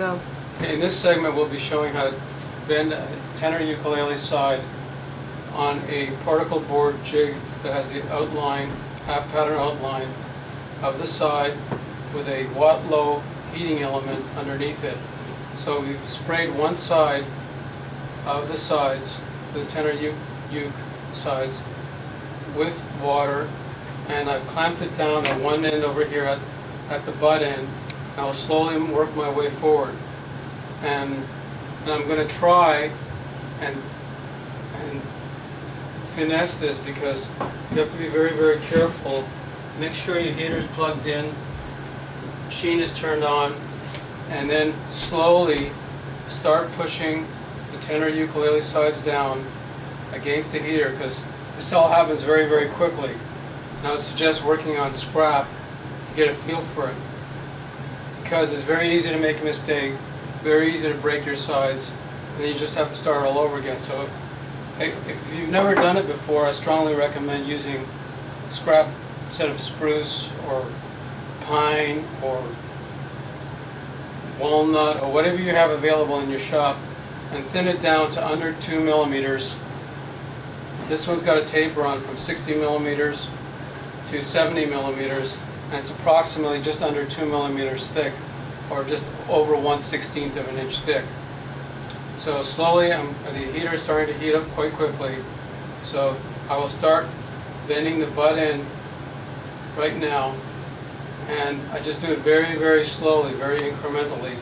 go. In this segment we'll be showing how to bend a tenor ukulele side on a particle board jig that has the outline, half pattern outline of the side with a watlow heating element underneath it. So we've sprayed one side of the sides, for the tenor uke sides, with water, and I've clamped it down at one end over here at the butt end. I'll slowly work my way forward, and I'm going to try and finesse this, because you have to be very, very careful. Make sure your heater's plugged in, machine is turned on, and then slowly start pushing the tenor ukulele sides down against the heater, because this all happens very, very quickly. And I would suggest working on scrap to get a feel for it, because it's very easy to make a mistake, very easy to break your sides, and then you just have to start all over again. So if you've never done it before, I strongly recommend using a scrap set of spruce or pine or walnut or whatever you have available in your shop, and thin it down to under 2 millimeters. This one's got a taper on from 60 millimeters to 70 millimeters, and it's approximately just under 2 millimeters thick, or just over 1/16 of an inch thick. So slowly, the heater is starting to heat up quite quickly. So I will start bending the butt end right now, and I just do it very, very slowly, very incrementally,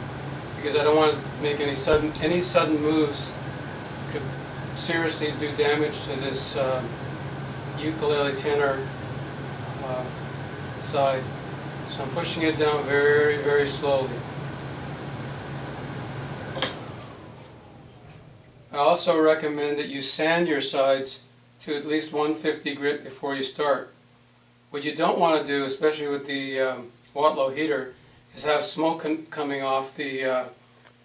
because I don't want to make any sudden moves could seriously do damage to this ukulele tenor side. So I'm pushing it down very, very slowly. I also recommend that you sand your sides to at least 150 grit before you start. What you don't want to do, especially with the watlow heater, is have smoke coming off the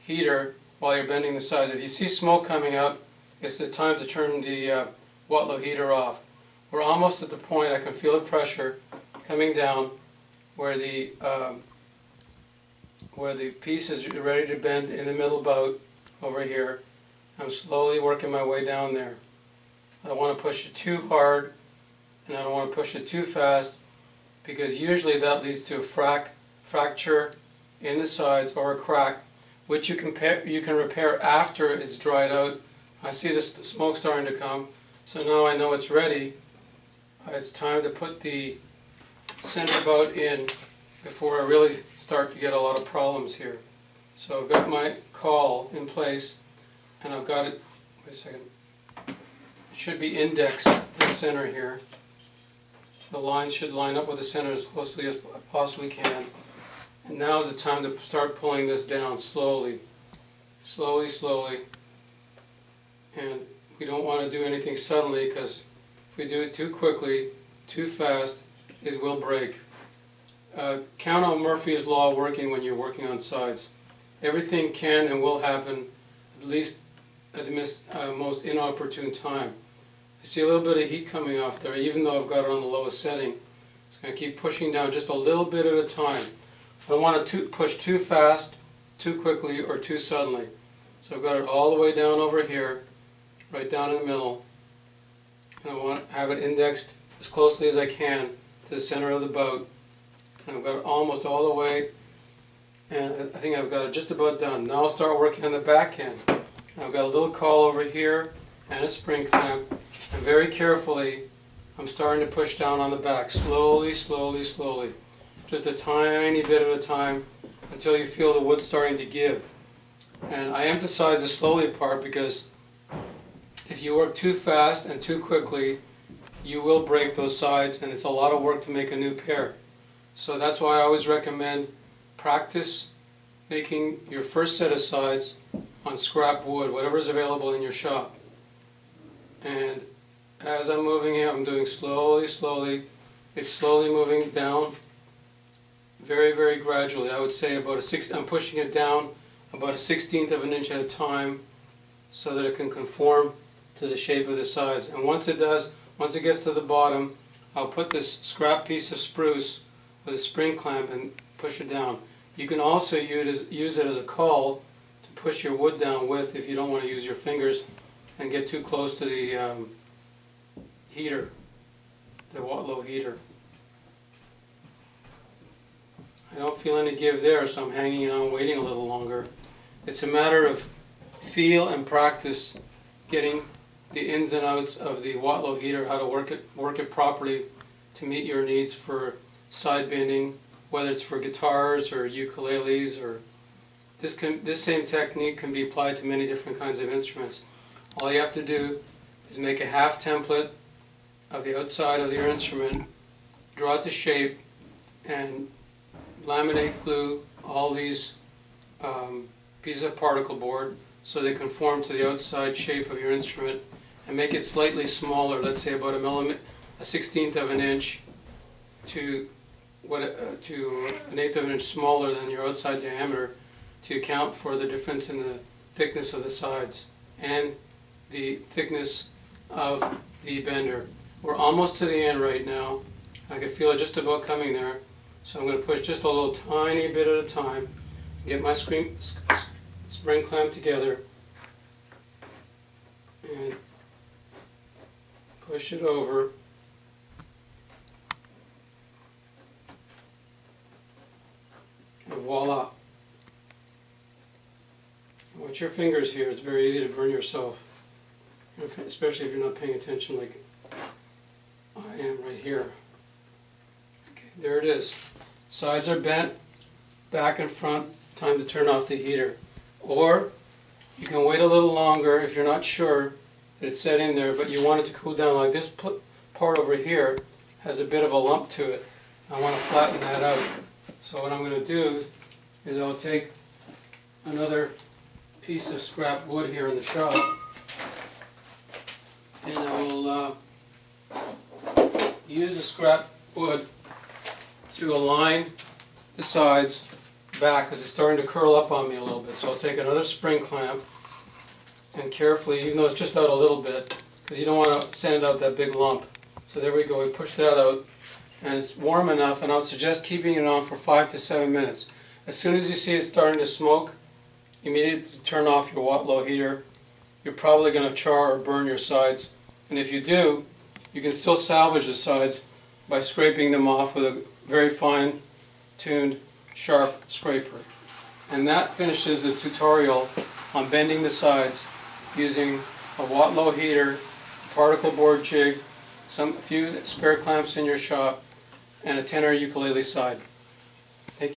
heater while you're bending the sides. If you see smoke coming out, it's the time to turn the watlow heater off. We're almost at the point. I can feel the pressure coming down where the piece is ready to bend in the middle bout over here. I'm slowly working my way down there. I don't want to push it too hard, and I don't want to push it too fast, because usually that leads to a fracture in the sides or a crack, which you can repair after it's dried out. I see the smoke starting to come, so now I know it's ready. It's time to put the center bout in before I really start to get a lot of problems here. So I've got my caul in place, and I've got it, wait a second, it should be indexed to the center here. The lines should line up with the center as closely as I possibly can. And now is the time to start pulling this down slowly. Slowly, slowly. And we don't want to do anything suddenly, because if we do it too quickly, too fast, it will break. Count on Murphy's Law working when you're working on sides. Everything can and will happen, at least at the most inopportune time. I see a little bit of heat coming off there, even though I've got it on the lowest setting. It's going to keep pushing down just a little bit at a time. I don't want to push too fast, too quickly, or too suddenly. So I've got it all the way down over here, right down in the middle. And I want to have it indexed as closely as I can to the center of the bout. And I've got it almost all the way, and I think I've got it just about done. Now I'll start working on the back end. I've got a little caul over here and a spring clamp, and very carefully I'm starting to push down on the back, slowly, slowly, slowly. Just a tiny bit at a time until you feel the wood starting to give. And I emphasize the slowly part, because if you work too fast and too quickly, you will break those sides, and it's a lot of work to make a new pair. So that's why I always recommend practice making your first set of sides on scrap wood, whatever is available in your shop. And as I'm moving it, I'm doing slowly, slowly. It's slowly moving down, very, very gradually. I would say I'm pushing it down about a 1/16 of an inch at a time, so that it can conform to the shape of the sides. And once it does, once it gets to the bottom, I'll put this scrap piece of spruce with a spring clamp and push it down. You can also use it as a caul to push your wood down with if you don't want to use your fingers and get too close to the heater, the watlow heater. I don't feel any give there, so I'm hanging on, waiting a little longer. It's a matter of feel and practice getting the ins and outs of the watlow heater, how to work it properly to meet your needs for side bending, whether it's for guitars or ukuleles, or this same technique can be applied to many different kinds of instruments. All you have to do is make a half template of the outside of your instrument, draw it to shape, and laminate glue all these pieces of particle board so they conform to the outside shape of your instrument, and make it slightly smaller, let's say about a 1/16 of an inch to an eighth of an inch smaller than your outside diameter, to account for the difference in the thickness of the sides and the thickness of the bender. We're almost to the end right now. I can feel it just about coming there. So I'm going to push just a little tiny bit at a time, get my spring clamp together, and push it over. And voila. Watch your fingers here, it's very easy to burn yourself, especially if you're not paying attention like I am right here. Okay, there it is. Sides are bent, back and front, time to turn off the heater. Or you can wait a little longer if you're not sure that it's set in there, but you want it to cool down. Like this part over here has a bit of a lump to it. I want to flatten that out. So what I'm going to do is I'll take another piece of scrap wood here in the shop, and I will use the scrap wood to align the sides back, because it's starting to curl up on me a little bit. So I'll take another spring clamp and carefully, even though it's just out a little bit, because you don't want to sand out that big lump. So there we go, we push that out, and it's warm enough, and I would suggest keeping it on for 5 to 7 minutes. As soon as you see it starting to smoke, immediately turn off your watlow heater. You're probably going to char or burn your sides, and if you do, you can still salvage the sides by scraping them off with a very fine-tuned, sharp scraper. And that finishes the tutorial on bending the sides using a watlow heater, particle board jig, a few spare clamps in your shop, and a tenor ukulele side.